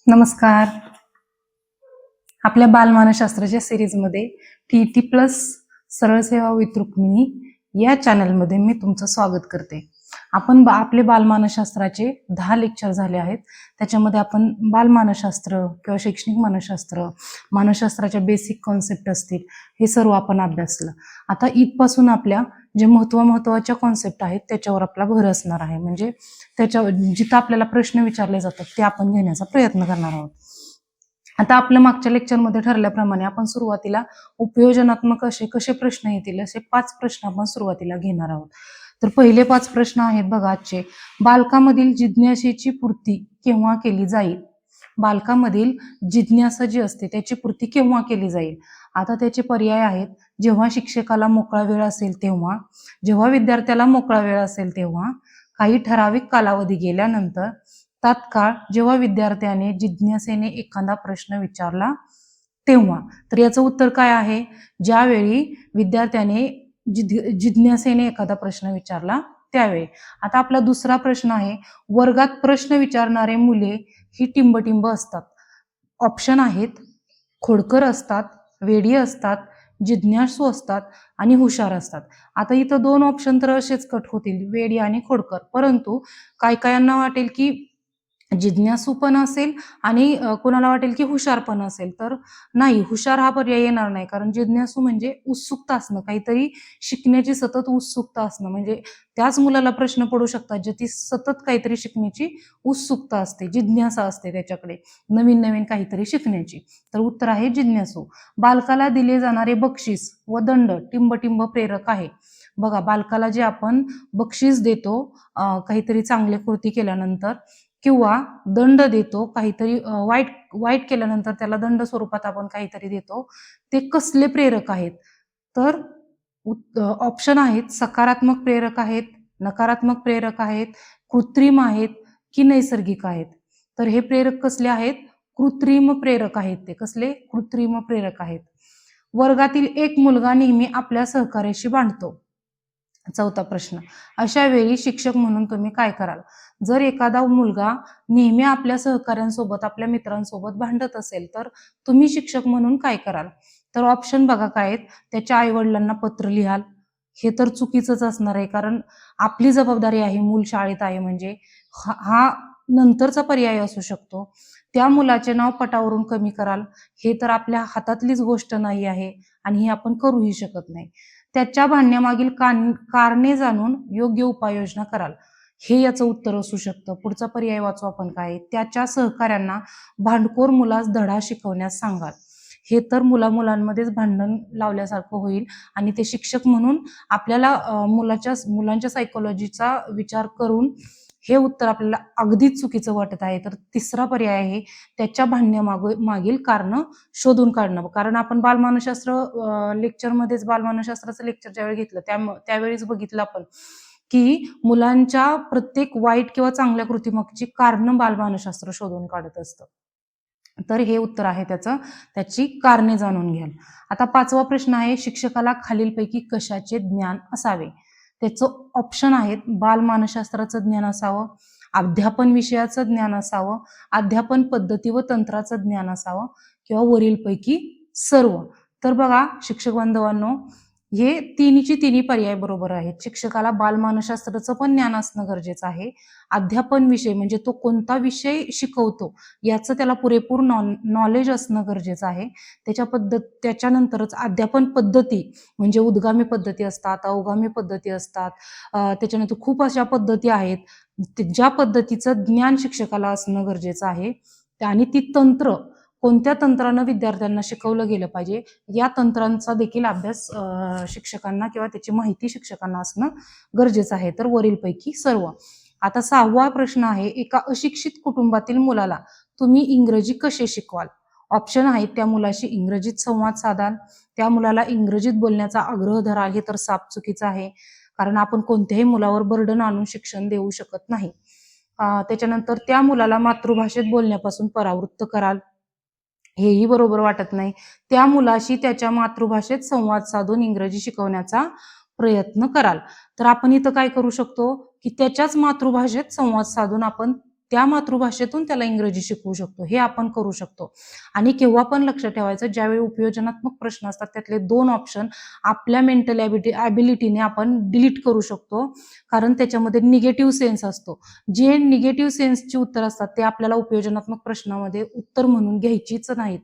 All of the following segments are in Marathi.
नमस्कार. आपल्या बालमानसशास्त्राच्या सिरीजमध्ये टी प्लस सरळ सेवा विथ रुक्मिणी या चॅनलमध्ये मी तुमचं स्वागत करते. आपण आपले बालमानसशास्त्राचे 10 लेक्चर झाले आहेत. त्याच्यामध्ये आपण बालमानसशास्त्र किंवा शैक्षणिक मानसशास्त्र, मानसशास्त्राच्या बेसिक कॉन्सेप्ट असतील, हे सर्व आपण अभ्यासलं. आता इथपासून आपल्या जे महत्त्वाच्या कॉन्सेप्ट आहेत त्याच्यावर आपला भर असणार आहे. म्हणजे त्याच्या जिथं आपल्याला प्रश्न विचारले जातात ते आपण घेण्याचा प्रयत्न करणार आहोत. आता आपल्या मागच्या लेक्चरमध्ये ठरल्याप्रमाणे आपण सुरुवातीला उपयोजनात्मक कसे प्रश्न येतील असे 5 प्रश्न आपण सुरुवातीला घेणार आहोत. तर पहिले 5 प्रश्न आहेत बघा आजचे. बालकामधील जिज्ञासेची पूर्ती केव्हा केली जाईल? बालकामधील जिज्ञासा जी असते त्याची पूर्ती केव्हा केली जाईल? आता त्याचे पर्याय आहेत: जेव्हा शिक्षकाला मोकळा वेळ असेल तेव्हा, जेव्हा विद्यार्थ्याला मोकळा वेळ असेल तेव्हा, काही ठराविक कालावधी गेल्यानंतर, तात्काळ जेव्हा विद्यार्थ्याने जिज्ञासेने एखादा प्रश्न विचारला तेव्हा. तर याचं उत्तर काय आहे? ज्यावेळी विद्यार्थ्याने जिज्ञासेने एखादा प्रश्न विचारला त्यावेळी. आता आपला दुसरा प्रश्न आहे: वर्गात प्रश्न विचारणारे मुले ही टिंबटिंब असतात. ऑप्शन आहेत: खोडकर असतात, वेडी असतात, जिज्ञासू असतात आणि हुशार असतात. आता इथं 2 ऑप्शन तर असेच कट होतील, वेडी आणि खोडकर. परंतु कायांना वाटेल की जिज्ञासू पण असेल आणि कोणाला वाटेल की हुशार पण असेल. तर नाही, हुशार हा पर्याय येणार नाही. कारण जिज्ञासू म्हणजे उत्सुकता असणं, काहीतरी शिकण्याची सतत उत्सुकता असणं. म्हणजे त्याच मुलाला प्रश्न पडू शकतात जे ती सतत काहीतरी शिकण्याची उत्सुकता असते, जिज्ञासा असते त्याच्याकडे, नवीन नवीन काहीतरी शिकण्याची. तर उत्तर आहे जिज्ञासू. बालकाला दिले जाणारे बक्षीस व दंड टिंबटिंब प्रेरक आहे. बघा, बालकाला जे आपण बक्षीस देतो काहीतरी चांगली कृती केल्यानंतर, किंवा दंड देतो काहीतरी वाईट केल्यानंतर त्याला दंड स्वरूपात आपण काहीतरी देतो, ते कसले प्रेरक आहेत? तर ऑप्शन आहेत: सकारात्मक प्रेरक आहेत, नकारात्मक प्रेरक आहेत, कृत्रिम आहेत की नैसर्गिक आहेत. तर हे प्रेरक कसले आहेत? कृत्रिम प्रेरक आहेत. ते कसले? कृत्रिम प्रेरक आहेत. वर्गातील एक मुलगा नेहमी आपल्या सहकार्याशी भांडतो. चौथा प्रश्न: अशा वेळी शिक्षक म्हणून तुम्ही काय कराल? जर एखादा मुलगा नेहमी आपल्या सहकाऱ्यांसोबत, आपल्या मित्रांसोबत भांडत असेल तर तुम्ही शिक्षक म्हणून काय कराल? तर ऑप्शन बघा काय आहेत. त्याच्या आईवडिलांना पत्र लिहाल. हे तर चुकीचंच असणार आहे, कारण आपली जबाबदारी आहे, मूल शाळेत आहे म्हणजे. हा नंतरचा पर्याय असू शकतो. त्या मुलाचे नाव पटावरून कमी कराल. हे तर आपल्या हातातलीच गोष्ट नाही आहे आणि हे आपण करूही शकत नाही. त्याच्या भांडण्यामागील कारणे जाणून योग्य उपाययोजना कराल. हे याचं उत्तर असू शकतं. पुढचा पर्याय वाचू आपण काय? त्याच्या सहकाऱ्यांना भांडखोर मुलास धडा शिकवण्यास सांगाल. हे तर मुलांमध्येच भांडण लावल्यासारखं होईल आणि ते शिक्षक म्हणून आपल्याला मुलांच्या सायकोलॉजीचा विचार करून हे उत्तर आपल्याला अगदीच चुकीचं वाटत आहे. तर तिसरा पर्याय आहे: त्याच्या भांडण्यामागील कारण शोधून काढणं. कारण आपण बालमानसशास्त्राचं लेक्चर ज्यावेळी घेतलं त्यावेळीच बघितलं आपण की मुलांच्या प्रत्येक वाईट किंवा चांगल्या कृतीमागची कारण बालमानसशास्त्र शोधून काढत असतं. तर हे उत्तर आहे त्याची कारणे जाणून घ्याल. आता 5वा प्रश्न आहे: शिक्षकाला खालीलपैकी कशाचे ज्ञान असावे? त्याचं ऑप्शन आहेत: बालमानसशास्त्राचं ज्ञान असावं, अध्यापन विषयाचं ज्ञान असावं, अध्यापन पद्धती व तंत्राचं ज्ञान असावं, किंवा वरीलपैकी सर्व. तर बघा शिक्षक बांधवांनो, हे तिन्ही पर्याय बरोबर आहेत. शिक्षकाला बालमानसशास्त्राचं पण ज्ञान असणं गरजेचं आहे. अध्यापन विषय म्हणजे तो कोणता विषय शिकवतो याचं त्याला पुरेपूर नॉलेज असणं गरजेचं आहे. त्याच्यानंतरच अध्यापन पद्धती म्हणजे उद्गामी पद्धती असतात, अवगामी पद्धती असतात, त्याच्यानंतर खूप अशा पद्धती आहेत ज्या पद्धतीचं ज्ञान शिक्षकाला असणं गरजेचं आहे. आणि ती तंत्र, कोणत्या तंत्रानं विद्यार्थ्यांना शिकवलं गेलं पाहिजे या तंत्रांचा देखील अभ्यास शिक्षकांना किंवा त्याची माहिती शिक्षकांना असणं गरजेचं आहे. तर वरीलपैकी सर्व. आता 6वा प्रश्न आहे: एका अशिक्षित कुटुंबातील मुलाला तुम्ही इंग्रजी कसे शिकवाल? ऑप्शन आहेत: त्या मुलाशी इंग्रजीत संवाद साधाल, त्या मुलाला इंग्रजीत बोलण्याचा आग्रह धराल. हे तर साफ चुकीचं आहे, कारण आपण कोणत्याही मुलावर बर्डन आणून शिक्षण देऊ शकत नाही. त्याच्यानंतर त्या मुलाला मातृभाषेत बोलण्यापासून परावृत्त कराल. हेही बरोबर वाटत नाही. त्या मुलाशी त्याच्या मातृभाषेत संवाद साधून इंग्रजी शिकवण्याचा प्रयत्न कराल. तर आपण इथं काय करू शकतो की त्याच्याच मातृभाषेत संवाद साधून आपण त्या मातृभाषेतून त्याला इंग्रजी शिकवू शकतो. हे आपण करू शकतो. आणि केव्हा पण लक्ष ठेवायचं, ज्यावेळी उपयोजनात्मक प्रश्न असतात त्यातले 2 ऑप्शन आपल्या मेंटल ॲबिलिटीने आपण डिलीट करू शकतो, कारण त्याच्यामध्ये निगेटिव्ह सेन्स असतो. जे निगेटिव्ह सेन्सची उत्तर असतात ते आपल्याला उपयोजनात्मक प्रश्नामध्ये उत्तर म्हणून घ्यायचीच नाहीत.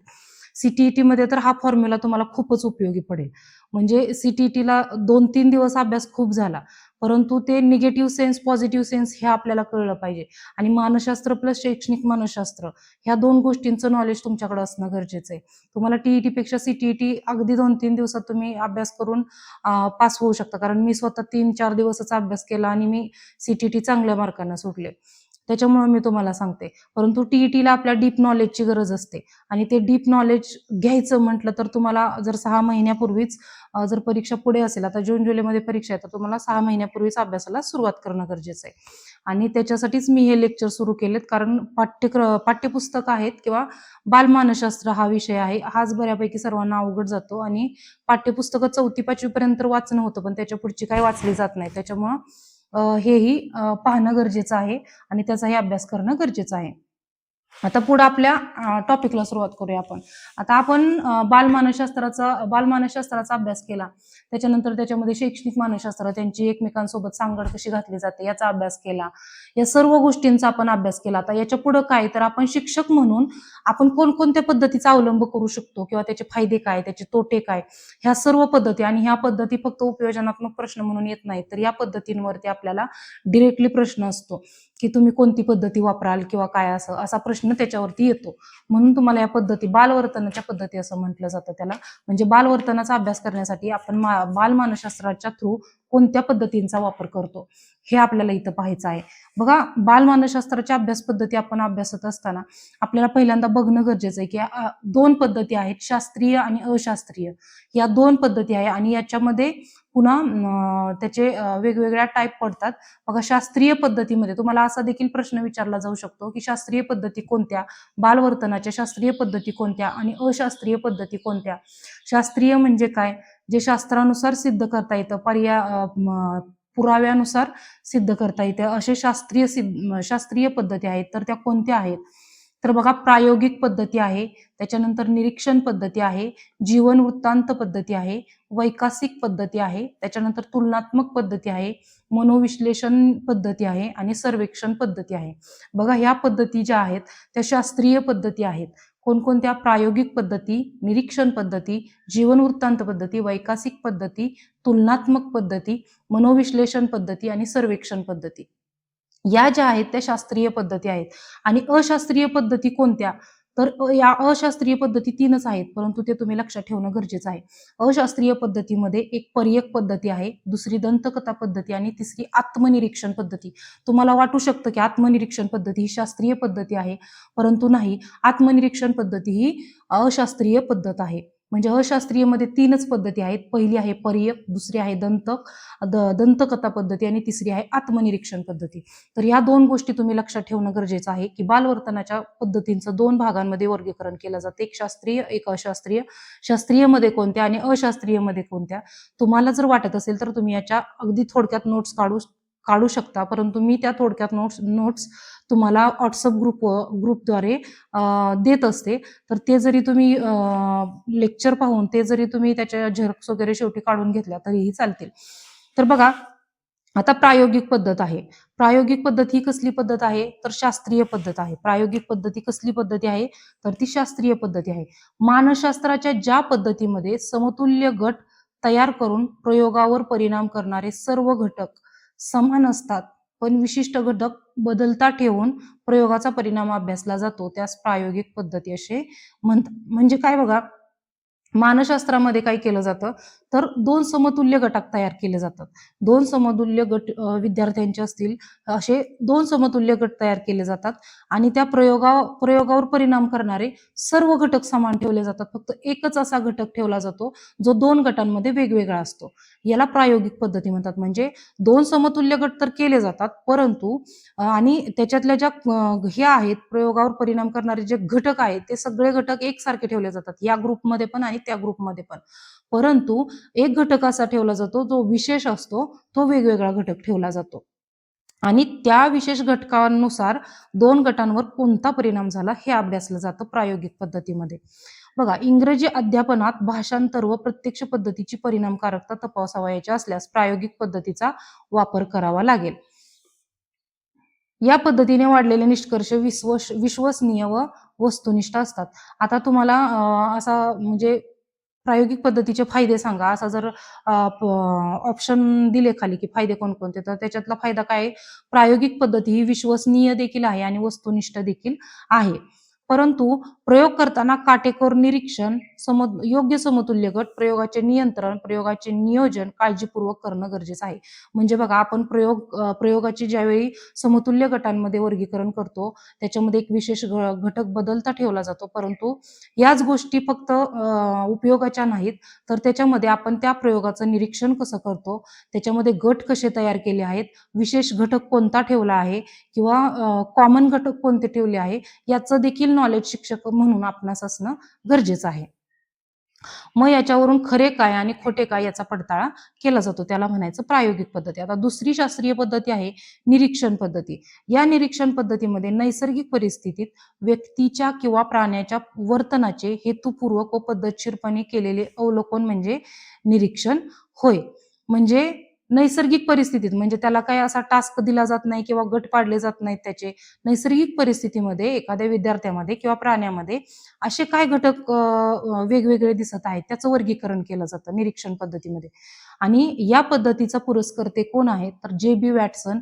CTET मध्ये तर हा फॉर्म्युला तुम्हाला खूपच उपयोगी पडेल. म्हणजे CTETला 2-3 दिवस अभ्यास खूप झाला, परंतु ते निगेटिव्ह सेन्स, पॉझिटिव्ह सेन्स हे आपल्याला कळलं पाहिजे. आणि मानसशास्त्र प्लस शैक्षणिक मानसशास्त्र ह्या 2 गोष्टींचं नॉलेज तुमच्याकडे असणं गरजेचं आहे. तुम्हाला TET पेक्षा CTET अगदी 2-3 दिवसात तुम्ही अभ्यास करून पास होऊ शकता. कारण मी स्वतः 3-4 दिवसच अभ्यास केला आणि मी CTET चांगल्या मार्कांना सुटले. त्याच्यामुळे मी तुम्हाला सांगते. परंतु TETला आपल्या डीप नॉलेजची गरज असते आणि ते डीप नॉलेज घ्यायचं म्हटलं तर तुम्हाला जर 6 महिन्यापूर्वीच जर परीक्षा पुढे असेल, आता जून-जुलैमध्ये परीक्षा आहे, तर तुम्हाला 6 महिन्यापूर्वीच अभ्यासाला सुरुवात करणं गरजेचं आहे. आणि त्याच्यासाठीच मी हे लेक्चर सुरू केलेत, कारण पाठ्यपुस्तक आहेत किंवा बालमानसशास्त्र हा विषय आहे, हाच बऱ्यापैकी सर्वांना अवघड जातो आणि पाठ्यपुस्तकं 4थी-5वी पर्यंत वाचणं होतं, पण त्याच्या पुढची काही वाचली जात नाही. त्याच्यामुळं हेही पाहणं गरजेचं आहे आणि त्याचाही अभ्यास करणं गरजेचं आहे. आता पुढे आपल्या टॉपिकला सुरुवात करूया आपण. आता आपण बालमानसशास्त्राचा अभ्यास केला. त्याच्यानंतर त्याच्यामध्ये शैक्षणिक मानसशास्त्र, त्यांची एकमेकांसोबत सांगड कशी घातली जाते याचा अभ्यास केला. या सर्व गोष्टींचा आपण अभ्यास केला. आता याच्या पुढे काय, तर आपण शिक्षक म्हणून आपण कोणकोणत्या पद्धतीचा अवलंब करू शकतो किंवा त्याचे फायदे काय, त्याचे तोटे काय, ह्या सर्व पद्धती. आणि ह्या पद्धती फक्त उपयोजनात्मक प्रश्न म्हणून येत नाहीत, तर या पद्धतींवरती आपल्याला डिरेक्टली प्रश्न असतो की तुम्ही कोणती पद्धती वापराल किंवा काय, असा प्रश्न त्याच्यावरती येतो. म्हणून तुम्हाला या पद्धती बालवर्तनाच्या पद्धती असं म्हटलं जातं त्याला. म्हणजे बालवर्तनाचा अभ्यास करण्यासाठी आपण बालमानसशास्त्राच्या थ्रू कोणत्या पद्धतींचा वापर करतो हे आपल्याला इथं पाहायचं आहे. बघा, बालमानसशास्त्राच्या अभ्यास पद्धती आपण अभ्यासत असताना आपल्याला पहिल्यांदा बघणं गरजेचं आहे की 2 पद्धती आहेत, शास्त्रीय आणि अशास्त्रीय. या 2 पद्धती आहे आणि याच्यामध्ये पुन्हा त्याचे वेगवेगळ्या टाईप पडतात. बघा, शास्त्रीय पद्धतीमध्ये तुम्हाला असा देखील प्रश्न विचारला जाऊ शकतो की शास्त्रीय पद्धती कोणत्या, बालवर्तनाच्या शास्त्रीय पद्धती कोणत्या आणि अशास्त्रीय पद्धती कोणत्या. शास्त्रीय म्हणजे काय, जे शास्त्रानुसार सिद्ध करता येतं, पुराव्यानुसार सिद्ध करता येते, असे शास्त्रीय पद्धती आहेत. तर त्या कोणत्या आहेत, तर बघा, प्रायोगिक पद्धती आहे, त्याच्यानंतर निरीक्षण पद्धती आहे, जीवन वृत्तांत पद्धती आहे, वैकासिक पद्धती आहे, त्याच्यानंतर तुलनात्मक पद्धती आहे, मनोविश्लेषण पद्धती आहे आणि सर्वेक्षण पद्धती आहे. बघा, ह्या पद्धती ज्या आहेत त्या शास्त्रीय पद्धती आहेत. कोणकोणत्या, प्रायोगिक पद्धती, निरीक्षण पद्धती, जीवन वृत्तांत पद्धती, वैकासिक पद्धती, तुलनात्मक पद्धती, मनोविश्लेषण पद्धती आणि सर्वेक्षण पद्धती. या ज्या आहेत त्या शास्त्रीय पद्धती आहेत. आणि अशास्त्रीय पद्धती कोणत्या, तर या अशास्त्रीय पद्धती 3च आहेत, परंतु ते तुम्ही लक्षात ठेवणं गरजेचं आहे. अशास्त्रीय पद्धतीमध्ये एक पर्यक पद्धती आहे, दुसरी दंतकथा पद्धती आणि तिसरी आत्मनिरीक्षण पद्धती. तुम्हाला वाटू शकतं की आत्मनिरीक्षण पद्धती ही शास्त्रीय पद्धती आहे, परंतु नाही. आत्मनिरीक्षण पद्धती ही अशास्त्रीय पद्धत आहे. म्हणजे अशास्त्रीयमध्ये 3च पद्धती आहेत. पहिली आहे पर्यक, दुसरी आहे दंतकथा पद्धती आणि तिसरी आहे आत्मनिरीक्षण पद्धती. तर या 2 गोष्टी तुम्ही लक्षात ठेवणं गरजेचं आहे की बालवर्तनाच्या पद्धतींचं 2 भागांमध्ये वर्गीकरण केलं जातं, एक शास्त्रीय, एक अशास्त्रीय. शास्त्रीयमध्ये कोणत्या आणि अशास्त्रीयमध्ये कोणत्या. तुम्हाला जर वाटत असेल तर तुम्ही याच्या अगदी थोडक्यात नोट्स काढू शकता, परंतु मी त्या थोडक्यात नोट्स तुम्हाला व्हॉट्सअप ग्रुपद्वारे देत असते. तर ते जरी तुम्ही लेक्चर पाहून ते जरी तुम्ही त्याच्या झेरॉक्स वगैरे शेवटी काढून घेतल्या तरीही चालतील. तर बघा, आता प्रायोगिक पद्धत आहे. प्रायोगिक पद्धत ही कसली पद्धत आहे, तर शास्त्रीय पद्धत आहे. प्रायोगिक पद्धती कसली पद्धती आहे, तर ती शास्त्रीय पद्धती आहे. मानसशास्त्राच्या ज्या पद्धतीमध्ये समतुल्य गट तयार करून प्रयोगावर परिणाम करणारे सर्व घटक समान असतात, पण विशिष्ट घटक बदलता ठेवून प्रयोगाचा परिणाम अभ्यासला जातो, त्यास प्रायोगिक पद्धती असे म्हणतात. म्हणजे काय बघा, मानसशास्त्रामध्ये काय केलं जातं, तर 2 समतुल्य गटात तयार केले जातात. 2 समतुल्य गट विद्यार्थ्यांचे असतील, असे 2 समतुल्य गट तयार केले जातात आणि त्या प्रयोगावर परिणाम करणारे सर्व घटक समान ठेवले जातात. फक्त एकच असा घटक ठेवला जातो जो 2 गटांमध्ये वेगवेगळा असतो. याला प्रायोगिक पद्धती म्हणतात. म्हणजे 2 समतुल्य गट तर केले जातात, परंतु आणि त्याच्यातल्या ज्या हे आहेत, प्रयोगावर परिणाम करणारे जे घटक आहेत ते सगळे घटक एकसारखे ठेवले जातात, या ग्रुपमध्ये पण आणि त्या ग्रुपमध्ये पण. परंतु एक घटक असा ठेवला जातो जो विशेष असतो, तो वेगवेगळा घटक ठेवला जातो. आणि त्या विशेष घटकांनुसार 2 गटांवर कोणता परिणाम झाला हे अभ्यासलं जातं प्रायोगिक पद्धतीमध्ये. बघा, इंग्रजी अध्यापनात भाषांतर व प्रत्यक्ष पद्धतीची परिणामकारकता तपासावयाची असल्यास प्रायोगिक पद्धतीचा वापर करावा लागेल. या पद्धतीने वाढलेले निष्कर्ष विश्वसनीय व वस्तुनिष्ठ असतात. आता तुम्हाला असा म्हणजे प्रायोगिक पद्धतीचे फायदे सांगा, असा जर ऑप्शन दिले खाली की फायदे कोणकोणते, तर त्याच्यातला फायदा काय आहे? प्रायोगिक पद्धती ही विश्वसनीय देखील आहे आणि वस्तुनिष्ठ देखील आहे. परंतु प्रयोग करताना काटेकोर निरीक्षण, योग्य समतुल्य गट, प्रयोगाचे नियंत्रण, प्रयोगाचे नियोजन काळजीपूर्वक करणं गरजेचं आहे. म्हणजे बघा, आपण प्रयोगाची ज्यावेळी समतुल्य गटांमध्ये वर्गीकरण करतो, त्याच्यामध्ये एक विशेष घटक बदलता ठेवला जातो. परंतु याच गोष्टी फक्त उपयोगाच्या नाहीत, तर त्याच्यामध्ये आपण त्या प्रयोगाचं निरीक्षण कसं करतो, त्याच्यामध्ये गट कसे तयार केले आहेत, विशेष घटक कोणता ठेवला आहे किंवा कॉमन घटक कोणते ठेवले आहे, याचं देखील नॉलेज शिक्षक म्हणून आपणास असणं गरजेचं आहे. मग याच्यावरून खरे काय आणि खोटे काय याचा पडताळा केला जातो, त्याला म्हणायचं प्रायोगिक पद्धती. आता दुसरी शास्त्रीय पद्धती आहे निरीक्षण पद्धती. या निरीक्षण पद्धतीमध्ये नैसर्गिक परिस्थितीत व्यक्तीच्या किंवा प्राण्याच्या वर्तनाचे हेतुपूर्वक व पद्धतशीरपणे केलेले अवलोकन म्हणजे निरीक्षण होय. म्हणजे नैसर्गिक परिस्थितीत, म्हणजे त्याला काही असा टास्क दिला जात नाही किंवा गट पाडले जात नाहीत त्याचे. नैसर्गिक परिस्थितीमध्ये एखाद्या विद्यार्थ्यामध्ये किंवा प्राण्यामध्ये असे काय घटक वेगवेगळे दिसत आहेत, त्याचं वर्गीकरण केलं जातं निरीक्षण पद्धतीमध्ये. आणि या पद्धतीचा पुरस्कर्ते कोण आहेत, तर जे.बी. वॅटसन.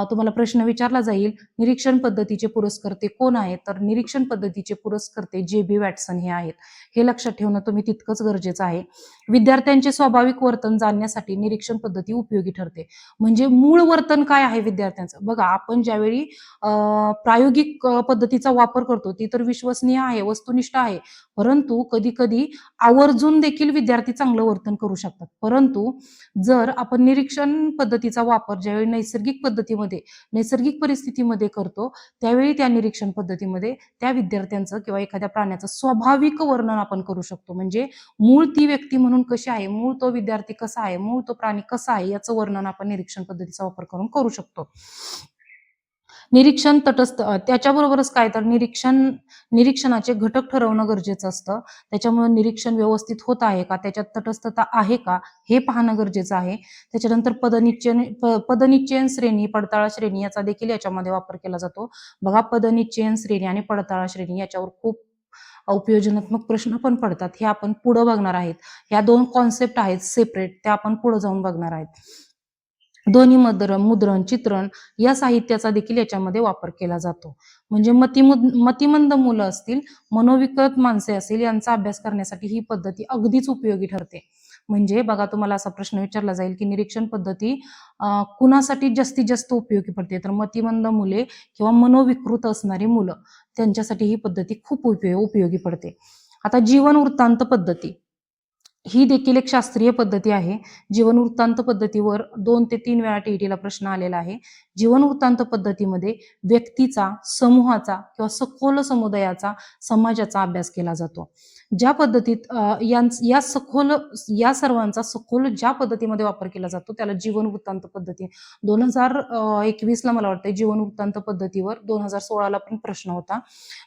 तुम्हाला प्रश्न विचारला जाईल, निरीक्षण पद्धतीचे पुरस्कर्ते कोण आहेत, तर निरीक्षण पद्धतीचे पुरस्कर्ते जे.बी. वॅटसन हे आहेत. हे लक्षात ठेवणं तुम्ही तितकंच गरजेचं आहे. विद्यार्थ्यांचे स्वाभाविक वर्तन जाणण्यासाठी निरीक्षण पद्धती उपयोगी ठरते. म्हणजे मूळ वर्तन काय आहे विद्यार्थ्यांचं. बघा, आपण ज्यावेळी प्रायोगिक पद्धतीचा वापर करतो, ती तर विश्वसनीय आहे, वस्तुनिष्ठ आहे. परंतु कधी कधी आवर्जून देखील विद्यार्थी चांगलं वर्तन करू शकतात. परंतु जर आपण निरीक्षण पद्धतीचा वापर ज्यावेळी नैसर्गिक परिस्थितीमध्ये करतो, त्यावेळी त्या निरीक्षण पद्धतीमध्ये त्या विद्यार्थ्यांचं किंवा एखाद्या प्राण्याचं स्वाभाविक वर्णन आपण करू शकतो. म्हणजे मूळ ती व्यक्ती म्हणून कशी आहे, मूळ तो विद्यार्थी कसा आहे, मूळ तो प्राणी कसा आहे, याचं वर्णन आपण निरीक्षण पद्धतीचा वापर करून करू शकतो. निरीक्षण तटस्थ, त्याच्याबरोबरच काय, तर निरीक्षणाचे घटक ठरवणं गरजेचं असतं. त्याच्यामुळे निरीक्षण व्यवस्थित होत आहे का, त्याच्यात तटस्थता आहे का, हे पाहणं गरजेचं आहे. त्याच्यानंतर पदनिश्चयन श्रेणी, पडताळा श्रेणी याचा देखील याच्यामध्ये वापर केला जातो. बघा, पदनिश्चयन श्रेणी आणि पडताळा श्रेणी याच्यावर खूप उपयोजनात्मक प्रश्न पण पडतात. हे आपण पुढे बघणार आहेत. ह्या 2 कॉन्सेप्ट आहेत सेपरेट, त्या आपण पुढे जाऊन बघणार आहेत. ध्वनी मुद्रण, चित्रण या साहित्याचा देखील याच्यामध्ये वापर केला जातो. म्हणजे मतिमंद मुलं असतील, मनोविकृत माणसे असतील, यांचा अभ्यास करण्यासाठी ही पद्धती अगदीच उपयोगी ठरते. म्हणजे बघा, तुम्हाला असा प्रश्न विचारला जाईल की निरीक्षण पद्धती कुणासाठी जास्तीत जास्त उपयोगी पडते, तर मतिमंद मुले किंवा मनोविकृत असणारी मुलं, त्यांच्यासाठी ही पद्धती खूप उपयोगी पडते. आता जीवन वृत्तांत पद्धती ही देखील एक शास्त्रीय पद्धती आहे. जीवन वृत्तांत पद्धतीवर 2 ते 3 वेळा टीईटीला प्रश्न आलेला आहे. जीवन वृत्तांत पद्धतीमध्ये व्यक्तीचा, समूहाचा किंवा सखोल समुदायाचा, समाजाचा अभ्यास केला जातो. ज्या पद्धतीत या सर्वांचा सखोल ज्या पद्धतीमध्ये वापर केला जातो, त्याला जीवन वृत्तांत पद्धती. 2021ला मला वाटतं जीवन वृत्तांत पद्धतीवर, 2016ला पण प्रश्न होता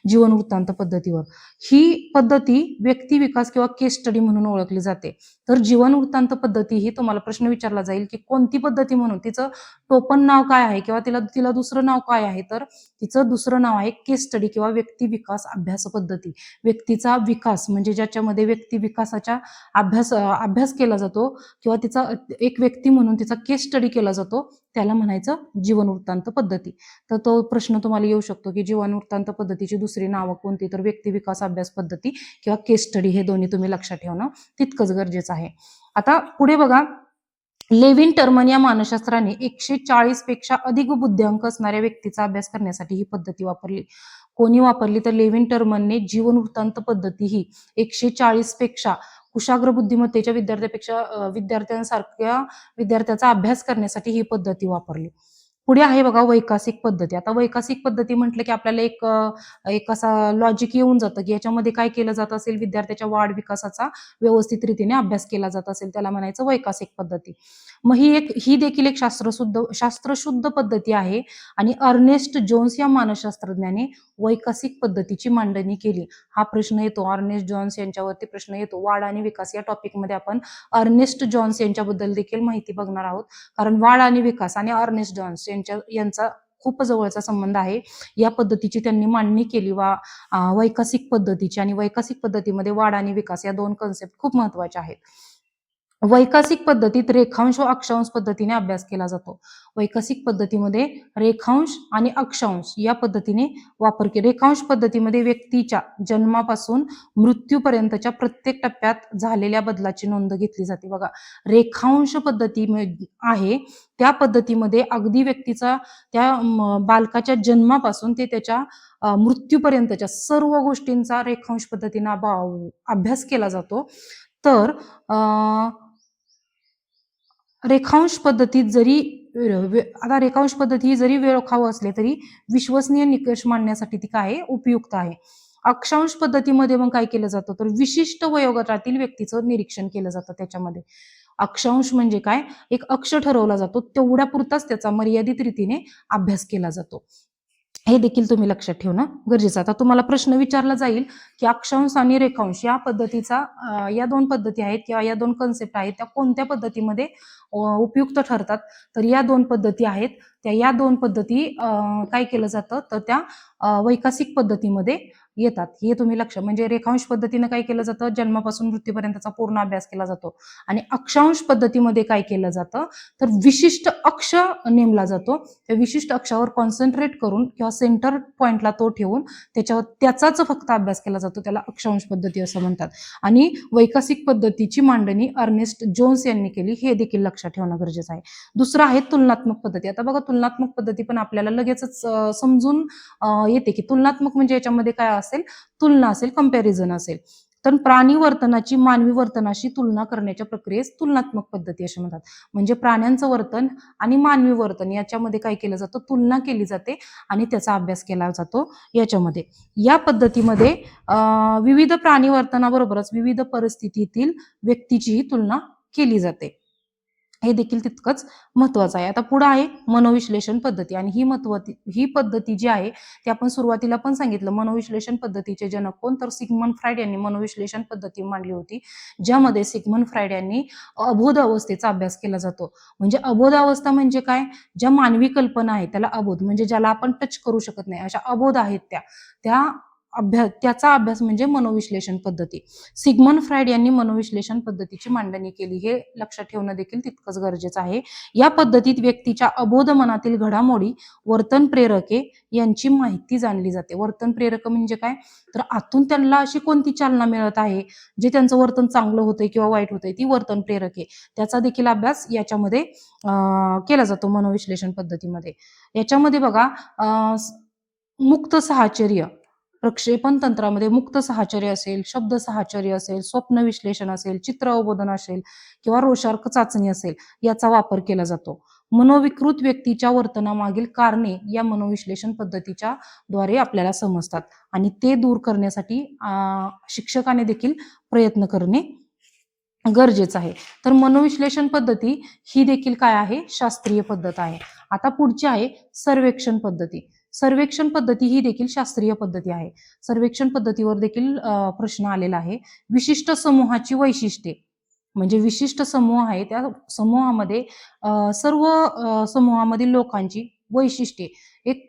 जीवन वृत्तांत पद्धतीवर. ही पद्धती व्यक्ती विकास किंवा केस स्टडी म्हणून ओळखली जाते. तर जीवन वृत्तांत पद्धती ही तुम्हाला प्रश्न विचारला जाईल की कोणती पद्धती म्हणून, तिचं टोपण नाव काय आहे किंवा तिला दुसरं नाव काय आहे, तर तिचं दुसरं नाव आहे केस स्टडी किंवा व्यक्ती विकास अभ्यास पद्धती. व्यक्तीचा विकास म्हणजे ज्याच्यामध्ये व्यक्ती विकासाचा अभ्यास केला जातो किंवा तिचा एक व्यक्ती म्हणून तिचा केस स्टडी केला जातो, त्याला म्हणायचं जीवन वृत्तांत पद्धती. तर तो प्रश्न तुम्हाला येऊ शकतो की जीवन वृत्तांत पद्धतीची दुसरी नावं कोणती, तर व्यक्ती विकास अभ्यास पद्धती किंवा केस स्टडी, हे दोन्ही तुम्ही लक्षात ठेवणं तितकंच गरजेचं आहे. आता पुढे बघा, लेव्हिन टर्मन या मानसशास्त्राने 140 पेक्षा अधिक बुद्ध्यांक असणाऱ्या व्यक्तीचा अभ्यास करण्यासाठी ही पद्धती वापरली. कोणी वापरली, तर लेव्हिन टर्मनने जीवन वृत्तांत पद्धती ही 140 पेक्षा कुशाग्र बुद्धिमत्तेच्या विद्यार्थ्यांसारख्या विद्यार्थ्याचा अभ्यास करण्यासाठी ही पद्धती वापरली. पुढे आहे बघा वैकसिक पद्धती. आता वैकसिक पद्धती म्हटलं की आपल्याला एक असा लॉजिक येऊन जातं की याच्यामध्ये काय केलं जात असेल, विद्यार्थ्याच्या वाढ विकासाचा व्यवस्थित रीतीने अभ्यास केला जात असेल, त्याला म्हणायचं वैकसिक पद्धती. मग ही देखील एक शास्त्रशुद्ध पद्धती आहे आणि अर्नेस्ट जोन्स या मानसशास्त्रज्ञाने वैकसिक पद्धतीची मांडणी केली. हा प्रश्न येतो, अर्नेस्ट जॉन्स यांच्यावरती प्रश्न येतो. वाढ आणि विकास या टॉपिकमध्ये आपण अर्नेस्ट जॉन्स यांच्याबद्दल देखील माहिती बघणार आहोत, कारण वाढ आणि विकास आणि अर्नेस्ट जॉन्स यांचा खूप जवळचा संबंध आहे. या पद्धतीची त्यांनी मांडणी केली वैकसिक पद्धतीची, आणि वैकसिक पद्धतीमध्ये वाढ आणि विकास या दोन कन्सेप्ट खूप महत्वाच्या आहेत. वैकसिक पद्धतीत रेखांश व अक्षांश पद्धतीने अभ्यास केला जातो. वैकसिक पद्धतीमध्ये रेखांश आणि अक्षांश या पद्धतीने वापर केला. रेखांश पद्धतीमध्ये व्यक्तीच्या जन्मापासून मृत्यूपर्यंतच्या प्रत्येक टप्प्यात झालेल्या बदलाची नोंद घेतली जाते. बघा, रेखांश पद्धती आहे त्या पद्धतीमध्ये अगदी व्यक्तीचा त्या बालकाच्या जन्मापासून ते त्याच्या मृत्यूपर्यंतच्या सर्व गोष्टींचा रेखांश पद्धतीने अभ्यास केला जातो. तर रेखांश पद्धतीत जरी आता रेखांश पद्धती जरी वेळखाऊ असले तरी विश्वसनीय निकष मांडण्यासाठी ती काय उपयुक्त आहे. अक्षांश पद्धतीमध्ये मग काय केलं जातं, तर विशिष्ट वयोगटातील व्यक्तीचं निरीक्षण केलं जातं. त्याच्यामध्ये अक्षांश म्हणजे काय, एक अक्ष ठरवला जातो, तेवढ्या पुरताच त्याचा मर्यादित रीतीने अभ्यास केला जातो. हे देखील तुम्ही लक्षात ठेवणं गरजेचं. आता तुम्हाला प्रश्न विचारला जाईल की अक्षांश आणि रेखांश या पद्धतीचा या दोन पद्धती आहेत किंवा या दोन कन्सेप्ट आहेत, त्या कोणत्या पद्धतीमध्ये उपयुक्त ठरतात. तर या दोन पद्धती आहेत, या दोन पद्धती काय केलं जातं, तर त्या वैकसिक पद्धतीमध्ये येतात. हे तुम्ही म्हणजे रेखांश पद्धतीने काय केलं जातं, जन्मापासून मृत्यूपर्यंतचा पूर्ण अभ्यास केला जातो. आणि अक्षांश पद्धतीमध्ये काय केलं जातं, तर विशिष्ट अक्ष नेमला जातो. त्या विशिष्ट अक्षावर कॉन्सन्ट्रेट करून किंवा सेंटर पॉइंटला तो ठेवून त्याचाच फक्त अभ्यास केला जातो. त्याला अक्षांश पद्धती असं म्हणतात. आणि वैकसिक पद्धतीची मांडणी अर्नेस्ट जोन्स यांनी केली, हे देखील लक्षात ठेवणं गरजेचं आहे. दुसरं आहे तुलनात्मक पद्धती. आता बघा, तुलनात्मक पद्धती पण आपल्याला लगेचच समजून येते की तुलनात्मक म्हणजे याच्यामध्ये काय असेल, तुलना असेल, कंपॅरिझन असेल. तर प्राणी वर्तनाची मानवी वर्तनाशी तुलना करण्याच्या प्रक्रियेस तुलनात्मक पद्धती असे म्हणतात. म्हणजे प्राण्यांचं वर्तन आणि मानवी वर्तन याच्यामध्ये काय केलं जातं, तुलना केली जाते आणि त्याचा अभ्यास केला जातो याच्यामध्ये. या पद्धतीमध्ये विविध प्राणी वर्तनाबरोबरच विविध परिस्थितीतील व्यक्तीचीही तुलना केली जाते. हे देखील तितकंच महत्वाचं आहे. आता पुढे आहे मनोविश्लेषण पद्धती, आणि ही पद्धती जी आहे ती आपण सुरुवातीला पण सांगितलं. मनोविश्लेषण पद्धतीचे जनक कोण, तर सिग्मंड फ्राईड यांनी मनोविश्लेषण पद्धती मांडली होती, ज्यामध्ये सिग्मंड फ्राईड यांनी अबोध अवस्थेचा अभ्यास केला जातो. म्हणजे अबोध अवस्था म्हणजे काय, ज्या मानवी कल्पना आहेत त्याला अबोध, म्हणजे ज्याला आपण टच करू शकत नाही अशा अबोध आहेत त्याचा अभ्यास म्हणजे मनोविश्लेषण पद्धती. सिग्मंड फ्राईड यांनी मनोविश्लेषण पद्धतीची मांडणी केली, हे लक्षात ठेवणं देखील तितकंच गरजेचं आहे. या पद्धतीत व्यक्तीच्या अबोध मनातील घडामोडी, वर्तन प्रेरके यांची माहिती जाणली जाते. वर्तन प्रेरक म्हणजे काय, तर आतून त्यांना अशी कोणती चालना मिळत आहे जे त्यांचं वर्तन चांगलं होतंय किंवा वाईट होतंय, ती वर्तन प्रेरके, त्याचा देखील अभ्यास याच्यामध्ये केला जातो मनोविश्लेषण पद्धतीमध्ये. याच्यामध्ये बघा, मुक्त साहचर्य प्रक्षेपण तंत्रामध्ये मुक्त साहचर्य असेल, शब्द साहचर्य असेल, स्वप्न विश्लेषण असेल, चित्र अवबोधन असेल किंवा रोषार्क चाचणी असेल, याचा वापर केला जातो. मनोविकृत व्यक्तीच्या वर्तनामागील कारणे या मनोविश्लेषण पद्धतीच्या द्वारे आपल्याला समजतात, आणि ते दूर करण्यासाठी शिक्षकाने देखील प्रयत्न करणे गरजेचं आहे. तर मनोविश्लेषण पद्धती ही देखील काय आहे, शास्त्रीय पद्धत आहे. आता पुढची आहे सर्वेक्षण पद्धती. सर्वेक्षण पद्धती ही देखील शास्त्रीय पद्धती आहे. सर्वेक्षण पद्धतीवर देखील प्रश्न आलेला आहे. विशिष्ट समूहाची वैशिष्ट्ये, म्हणजे विशिष्ट समूह आहे त्या समूहामध्ये सर्व समूहामधील लोकांची वैशिष्ट्ये, एक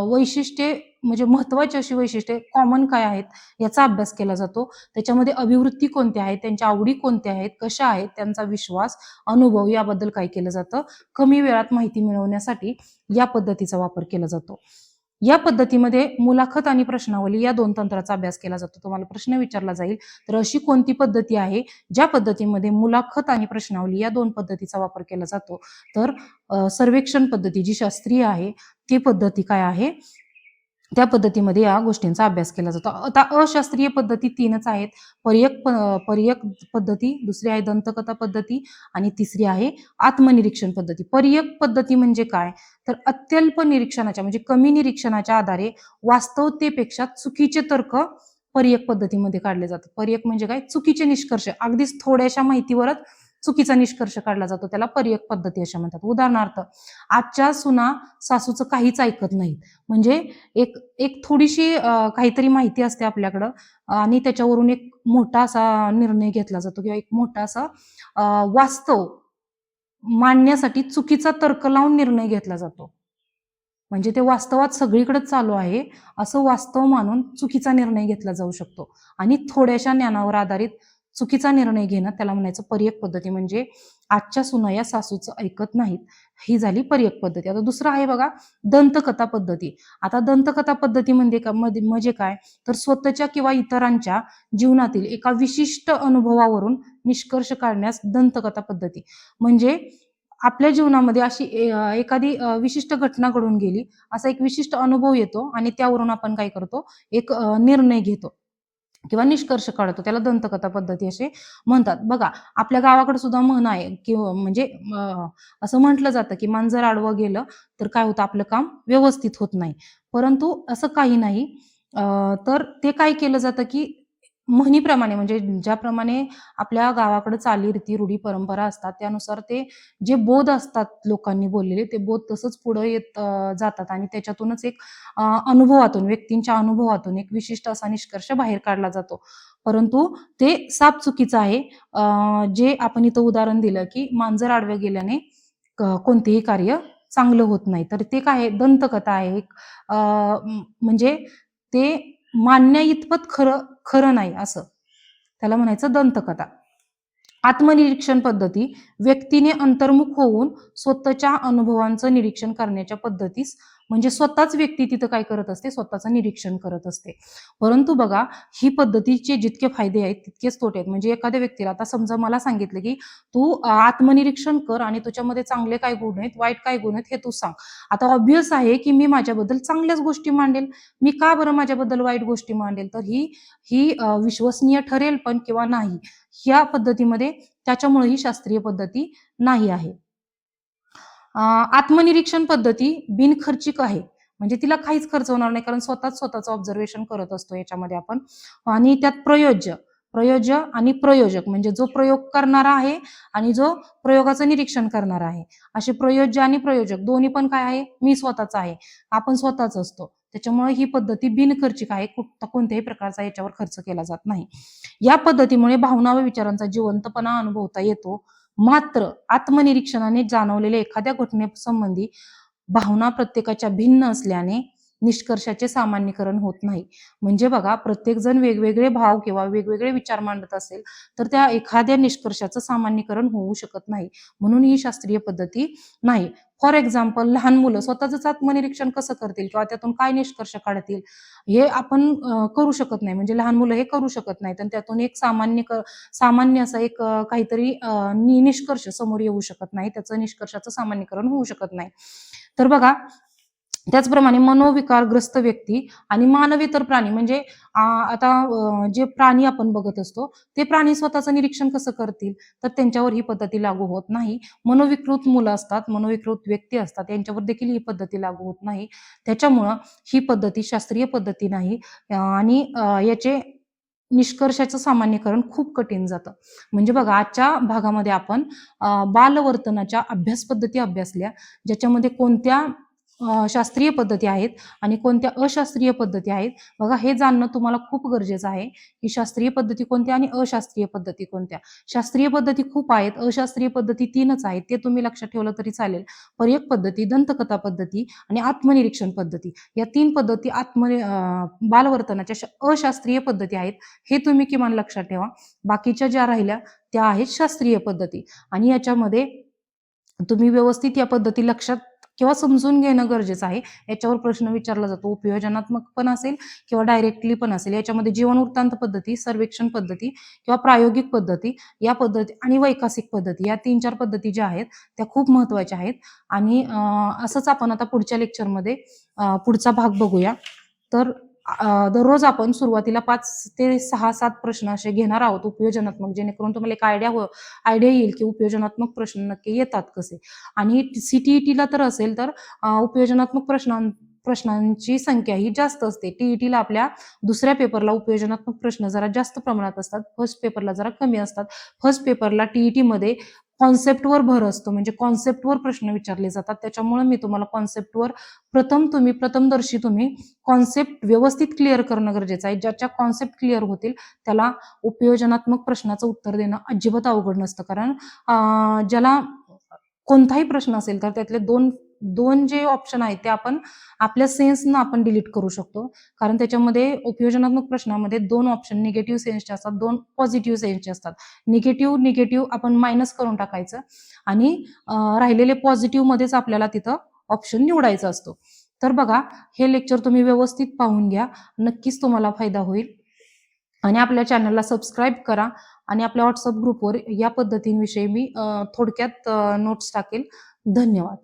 वैशिष्ट्ये म्हणजे महत्वाची अशी वैशिष्ट्ये कॉमन काय आहेत याचा अभ्यास केला जातो. त्याच्यामध्ये अभिवृत्ती कोणत्या आहेत, त्यांच्या आवडी कोणत्या आहेत, कशा आहेत, त्यांचा विश्वास, अनुभव याबद्दल काय केलं जातं, कमी वेळात माहिती मिळवण्यासाठी या पद्धतीचा वापर केला जातो. या पद्धतीमध्ये मुलाखत आणि प्रश्नावली या दोन तंत्राचा अभ्यास केला जातो. तुम्हाला प्रश्न विचारला जाईल, तर अशी कोणती पद्धती आहे ज्या पद्धतीमध्ये मुलाखत आणि प्रश्नावली या दोन पद्धतीचा वापर केला जातो, तर सर्वेक्षण पद्धती जी शास्त्रीय आहे ती पद्धती काय आहे, त्या पद्धतीमध्ये या गोष्टींचा अभ्यास केला जातो. आता अशास्त्रीय पद्धती 3च आहेत. पर्यक पद्धती, दुसरी आहे दंतकथा पद्धती आणि तिसरी आहे आत्मनिरीक्षण पद्धती. पर्यक पद्धती म्हणजे काय? तर अत्यल्प निरीक्षणाच्या म्हणजे कमी निरीक्षणाच्या आधारे वास्तवतेपेक्षा चुकीचे तर्क पर्यक पद्धतीमध्ये काढले जातात. पर्यक म्हणजे काय? चुकीचे निष्कर्ष. अगदीच थोड्याशा माहितीवरच चुकीचा निष्कर्ष काढला जातो. त्याला पर्यक पद्धती असे म्हणतात. उदाहरणार्थ, आजच्या सुना सासूचं काहीच ऐकत नाहीत. म्हणजे एक एक थोडीशी काहीतरी माहिती असते आपल्याकडं आणि त्याच्यावरून एक मोठा असा निर्णय घेतला जातो किंवा एक मोठा असा वास्तव मांडण्यासाठी चुकीचा तर्क लावून निर्णय घेतला जातो. म्हणजे ते वास्तवात सगळीकडेच चालू आहे असं वास्तव मानून चुकीचा निर्णय घेतला जाऊ शकतो आणि थोड्याशा ज्ञानावर आधारित चुकीचा निर्णय घेणं त्याला म्हणायचं पर्यक पद्धती. म्हणजे आजच्या सुना या सासूचं ऐकत नाहीत, ही झाली पर्यक पद्धती. आता दुसरं आहे बघा दंतकथा पद्धती. आता दंतकथा पद्धती म्हणजे काय? तर स्वतःच्या किंवा इतरांच्या जीवनातील एका विशिष्ट अनुभवावरून निष्कर्ष काढण्यास दंतकथा पद्धती. म्हणजे आपल्या जीवनामध्ये अशी एखादी विशिष्ट घटना घडून गेली, असा एक विशिष्ट अनुभव येतो आणि त्यावरून आपण काय करतो, एक निर्णय घेतो किंवा निष्कर्ष काढतो. त्याला दंतकथा पद्धती असे म्हणतात. बघा, आपल्या गावाकडे सुद्धा म्हण आहे किंवा म्हणजे असं म्हटलं जातं, की मांजर आडवं गेलं तर काय होतं, आपलं काम व्यवस्थित होत नाही. परंतु असं काही नाही. तर ते काय केलं जातं, की म्हणीप्रमाणे म्हणजे ज्याप्रमाणे आपल्या गावाकडे चाली-रीती, रूढी, परंपरा असतात, त्यानुसार ते जे बोध असतात लोकांनी बोललेले, ते बोध तसंच पुढे येत जातात आणि त्याच्यातूनच एक अनुभवातून, व्यक्तींच्या अनुभवातून एक विशिष्ट असा निष्कर्ष बाहेर काढला जातो. परंतु ते साफ चुकीचं आहे. जे आपण इथं उदाहरण दिलं, की मांजर आडवं गेल्याने कोणतेही कार्य चांगलं होत नाही. तर ते काय आहे, दंतकथा आहे. एक म्हणजे ते मानण्या इतपत खरं नाही असं. त्याला म्हणायचं दंतकथा. आत्मनिरीक्षण पद्धती व्यक्तीने अंतर्मुख होऊन स्वतःच्या अनुभवांचं निरीक्षण करण्याच्या पद्धतीस म्हणजे स्वतःच व्यक्ती तिथं काय करत असते, स्वतःचं निरीक्षण करत असते. परंतु बघा, ही पद्धतीचे जितके फायदे आहेत तितकेच तोटे आहेत. म्हणजे एखाद्या व्यक्तीला आता समजा मला सांगितलं, की तू आत्मनिरीक्षण कर आणि तुझ्यामध्ये चांगले काय गुण आहेत, वाईट काय गुण आहेत हे तू सांग. आता ऑब्व्हियस आहे, की मी माझ्याबद्दल चांगल्याच गोष्टी मांडेल. मी का बरं माझ्याबद्दल वाईट गोष्टी मांडेल? तर ही ही विश्वसनीय ठरेल पण किंवा नाही. ह्या पद्धतीमध्ये त्याच्यामुळे ही शास्त्रीय पद्धती नाही आहे. आत्मनिरीक्षण पद्धती बिनखर्चिक आहे. म्हणजे तिला काहीच खर्च होणार नाही कारण स्वतःच स्वतःचं ऑब्झर्वेशन करत असतो याच्यामध्ये आपण. आणि त्यात प्रयोज्य आणि प्रयोजक म्हणजे जो प्रयोग करणारा आहे आणि जो प्रयोगाचं निरीक्षण करणारा आहे. असे प्रयोज्य आणि प्रयोजक दोन्ही पण काय आहे? मी स्वतःच आहे. आपण स्वतःच असतो. त्याच्यामुळे ही पद्धती बिनखर्चिक आहे. कोणत्याही प्रकारचा याच्यावर खर्च केला जात नाही. या पद्धतीमुळे भावना व विचारांचा जिवंतपणा अनुभवता येतो. मात्र आत्मनिरीक्षणाने जाणवलेल्या एखाद्या घटनेसंबंधी भावना प्रत्येकाच्या भिन्न असल्याने निष्कर्षाचे सामान्यीकरण होत नाही. म्हणजे बघा, प्रत्येक जण वेगवेगळे भाव किंवा वेगवेगळे विचार मांडत असेल तर त्या एखाद्या निष्कर्षाचं सामान्यीकरण होऊ शकत नाही. म्हणून ही शास्त्रीय पद्धती नाही. फॉर एक्झाम्पल, लहान मुलं स्वतःच आत्मनिरीक्षण कसं करतील किंवा त्यातून काय निष्कर्ष काढतील हे आपण करू शकत नाही. म्हणजे लहान मुलं हे करू शकत नाहीत आणि त्यातून एक सामान्य असा एक काहीतरी निष्कर्ष समोर येऊ शकत नाही. त्याचं निष्कर्षाचं सामान्यीकरण होऊ शकत नाही. तर बघा, त्याचप्रमाणे मनोविकारग्रस्त व्यक्ती आणि मानवेतर प्राणी म्हणजे आता जे प्राणी आपण बघत असतो ते प्राणी स्वतःचं निरीक्षण कसं करतील? तर त्यांच्यावर ही पद्धती लागू होत नाही. मनोविकृत मुलं असतात, मनोविकृत व्यक्ती असतात, यांच्यावर देखील ही पद्धती लागू होत नाही. त्याच्यामुळं ही पद्धती शास्त्रीय पद्धती नाही आणि याचे निष्कर्षाचं सामान्यीकरण खूप कठीण जातं. म्हणजे बघा, आजच्या भागामध्ये आपण बालवर्तनाच्या अभ्यास पद्धती अभ्यासल्या, ज्याच्यामध्ये कोणत्या शास्त्रीय पद्धती आहेत आणि कोणत्या अशास्त्रीय पद्धती आहेत. बघा, हे जाणणं तुम्हाला खूप गरजेचं आहे, की शास्त्रीय पद्धती कोणत्या आणि अशास्त्रीय पद्धती कोणत्या. शास्त्रीय पद्धती खूप आहेत, अशास्त्रीय पद्धती 3च आहेत. ते तुम्ही लक्षात ठेवलं तरी चालेल. पर्यक पद्धती, दंतकथा पद्धती आणि आत्मनिरीक्षण पद्धती. या 3 पद्धती बालवर्तनाच्या अशास्त्रीय पद्धती आहेत. हे तुम्ही किमान लक्षात ठेवा. बाकीच्या ज्या राहिल्या त्या आहेत शास्त्रीय पद्धती आणि याच्यामध्ये तुम्ही व्यवस्थित या पद्धती लक्षात किंवा समजून घेणं गरजेचं आहे. याच्यावर प्रश्न विचारला जातो. उपयोजनात्मक पण असेल किंवा डायरेक्टली पण असेल. याच्यामध्ये जीवन वृत्तांत पद्धती, सर्वेक्षण पद्धती किंवा प्रायोगिक पद्धती या पद्धती आणि वैकसिक पद्धती या 3-4 पद्धती ज्या आहेत त्या खूप महत्त्वाच्या आहेत आणि असंच आपण आता पुढच्या लेक्चरमध्ये पुढचा भाग बघूया. तर दररोज आपण सुरुवातीला 5 ते 6-7 प्रश्न असे घेणार आहोत उपयोजनात्मक, जेणेकरून तुम्हाला एक आयडिया येईल की उपयोजनात्मक प्रश्न नक्की येतात कसे. आणि CTET तर असेल तर उपयोजनात्मक प्रश्नांची संख्या ही जास्त असते. TETला आपल्या दुसऱ्या पेपरला उपयोजनात्मक प्रश्न जरा जास्त प्रमाणात असतात, फर्स्ट पेपरला जरा कमी असतात. फर्स्ट पेपरला TETमध्ये कॉन्सेप्टवर भर असतो, म्हणजे कॉन्सेप्टवर प्रश्न विचारले जातात. त्याच्यामुळे मी तुम्हाला कॉन्सेप्टवर प्रथमदर्शी तुम्ही कॉन्सेप्ट व्यवस्थित क्लिअर करणं गरजेचं आहे. ज्याच्या कॉन्सेप्ट क्लिअर होतील त्याला उपयोजनात्मक प्रश्नाचं उत्तर देणं अजिबात अवघड नसतं. कारण ज्याला कोणताही प्रश्न असेल तर त्यातले दोन जे ऑप्शन आहेत ते आपण आपल्या सेन्सनं आपण डिलीट करू शकतो. कारण त्याच्यामध्ये उपयोजनात्मक प्रश्नामध्ये 2 ऑप्शन निगेटिव्ह सेन्सचे असतात, 2 पॉझिटिव्ह सेन्सचे असतात. निगेटिव्ह आपण मायनस करून टाकायचं आणि राहिलेले पॉझिटिव्ह मध्येच आपल्याला तिथं ऑप्शन निवडायचा असतो. तर बघा, हे लेक्चर तुम्ही व्यवस्थित पाहून घ्या, नक्कीच तुम्हाला फायदा होईल. आणि आपल्या चॅनलला सबस्क्राईब करा आणि आपल्या व्हॉट्सअप ग्रुपवर या पद्धतींविषयी मी थोडक्यात नोट्स टाकेल. धन्यवाद.